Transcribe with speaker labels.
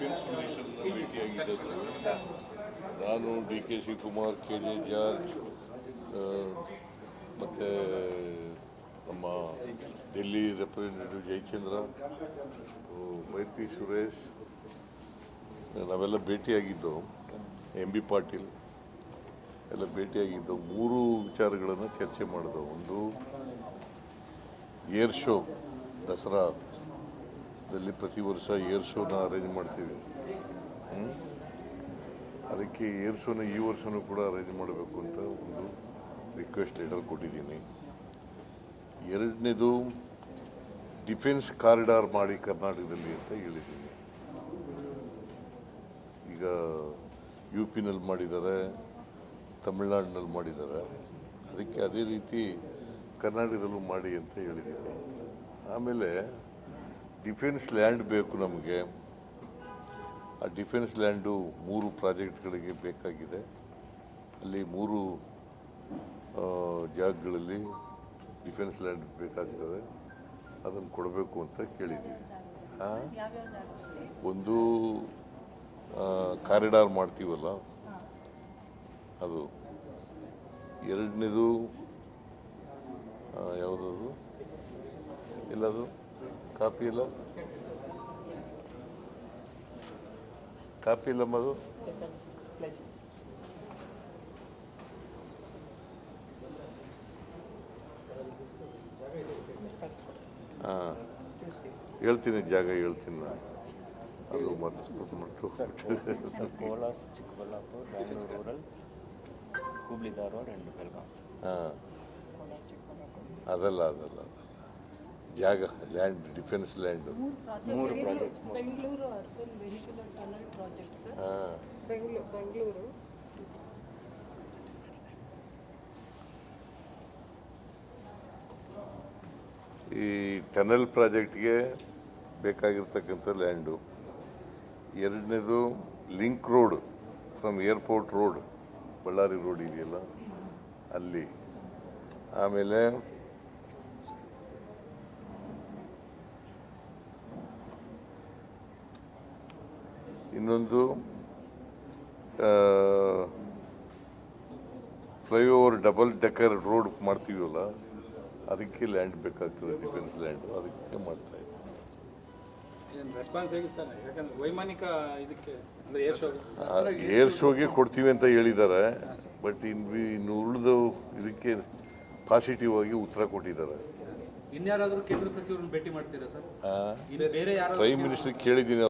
Speaker 1: Defence ಮಿನಿಸ್ಟರ್ನ ಭೇಟಿಯಾಗಿದ್ದರು. ನಾನು D K Shivakumar, K J George ಮತ್ತು ನಮ್ಮ ಡೆಲ್ಲಿ ರೆಪ್ರೆಸೆಂಟೇಟಿವ್ ಜಯಚಂದ್ರ, ಮೈತ್ರಿ ಸುರೇಶ್ ನಾವೆಲ್ಲ ಭೇಟಿಯಾಗಿದ್ದು, ಎಂ ಬಿ ಪಾಟೀಲ್ ಎಲ್ಲ ಭೇಟಿಯಾಗಿದ್ದು 3 ವಿಚಾರಗಳನ್ನು ಚರ್ಚೆ ಮಾಡಿದವು. ಒಂದು ಏರ್ ಶೋ, ದಸರಾದಲ್ಲಿ ಪ್ರತಿ ವರ್ಷ ಏರ್ ಶೋನ ಅರೇಂಜ್ ಮಾಡ್ತೀವಿ. ಅದಕ್ಕೆ ಏರ್ ಶೋನ ಈ ವರ್ಷವೂ ಕೂಡ ಅರೇಂಜ್ ಮಾಡಬೇಕು ಅಂತ ಒಂದು ರಿಕ್ವೆಸ್ಟ್ ಲೆಟರ್ ಕೊಟ್ಟಿದ್ದೀನಿ. ಎರಡನೇದು ಡಿಫೆನ್ಸ್ ಕಾರಿಡಾರ್ ಮಾಡಿ ಕರ್ನಾಟಕದಲ್ಲಿ ಅಂತ ಹೇಳಿದ್ದೀನಿ. ಈಗ ಯು ಪಿನಲ್ಲಿ ಮಾಡಿದ್ದಾರೆ, ತಮಿಳ್ನಾಡಿನಲ್ಲಿ ಮಾಡಿದ್ದಾರೆ, ಅದಕ್ಕೆ ಅದೇ ರೀತಿ ಕರ್ನಾಟಕದಲ್ಲೂ ಮಾಡಿ ಅಂತ ಹೇಳಿದ್ದೀನಿ. ಆಮೇಲೆ ಡಿಫೆನ್ಸ್ ಲ್ಯಾಂಡ್ ಬೇಕು ನಮಗೆ. ಆ ಡಿಫೆನ್ಸ್ ಲ್ಯಾಂಡು 3 ಪ್ರಾಜೆಕ್ಟ್ಗಳಿಗೆ ಬೇಕಾಗಿದೆ. ಅಲ್ಲಿ 3 ಜಾಗಗಳಲ್ಲಿ ಡಿಫೆನ್ಸ್ ಲ್ಯಾಂಡ್ ಬೇಕಾಗ್ತದೆ, ಅದನ್ನು ಕೊಡಬೇಕು ಅಂತ ಕೇಳಿದ್ದೀವಿ. ಒಂದು ಕಾರಿಡಾರ್ ಮಾಡ್ತೀವಲ್ಲ ಅದು, ಎರಡನೇದು ಯಾವುದದು ಎಲ್ಲದು ಕಾಪಿ ಇಲ್ಲಮ್ಮದು ಹೇಳ್ತೀನಿ, ಜಾಗ ಹೇಳ್ತೀನಿ ನಾನು. ಅದು ಮತ್ತು
Speaker 2: ಕೋಲಾರ, ಚಿಕ್ಕಬಳ್ಳಾಪುರ, ಬೆಂಗಳೂರು ರೂರಲ್, ಹುಬ್ಳಿ ಧಾರವಾಡ ಆ್ಯಂಡ್ ಬೆಳಗಾವಿ.
Speaker 1: ಅದಲ್ಲ ಜಾಗ, land, defence land
Speaker 3: 3 projects. Bengaluru urban vehicular tunnel project sir. Bengaluru
Speaker 1: ಈ ಟನಲ್ ಪ್ರಾಜೆಕ್ಟ್ಗೆ ಬೇಕಾಗಿರ್ತಕ್ಕಂಥ ಲ್ಯಾಂಡು. ಎರಡನೇದು link road from airport road, Ballari road ಇದೆಯಲ್ಲ ಅಲ್ಲಿ. ಆಮೇಲೆ ಇನ್ನೊಂದು ಫ್ಲೈಓವರ್ ಡಬಲ್ ಡೆಕ್ಕರ್ ರೋಡ್ ಮಾಡ್ತೀವಲ್ಲ, ಅದಕ್ಕೆ ಲ್ಯಾಂಡ್ ಬೇಕಾಗ್ತದೆ, ಡಿಫೆನ್ಸ್ ಲ್ಯಾಂಡು, ಅದಕ್ಕೆ ಮಾಡ್ತಾ ಇದ್ದೀವಿ.
Speaker 4: ರೆಸ್ಪಾನ್ಸ್ ಹೇಗಿದೆ ಸರ್? ಯಾಕಂದ್ರೆ ವೈಮಾನಿಕ ಇದಕ್ಕೆ ಅಂದರೆ
Speaker 1: ಏರ್ ಶೋಗೆ ಕೊಡ್ತೀವಿ ಅಂತ ಹೇಳಿದ್ದಾರೆ. ಬಟ್ ಇನ್ನು ಉಳಿದ ಇದಕ್ಕೆ ಪಾಸಿಟಿವ್ ಆಗಿ ಉತ್ತರ ಕೊಟ್ಟಿದ್ದಾರೆ.
Speaker 5: ಇನ್ಯಾರಾದರೂ ಕೇಂದ್ರ ಸಚಿವರನ್ನು ಭೇಟಿ ಮಾಡ್ತೀರಾ ಸರ್?
Speaker 1: ಪ್ರೈಮ್ ಮಿನಿಸ್ಟರ್ ಕೇಳಿದ್ದೀನಿ.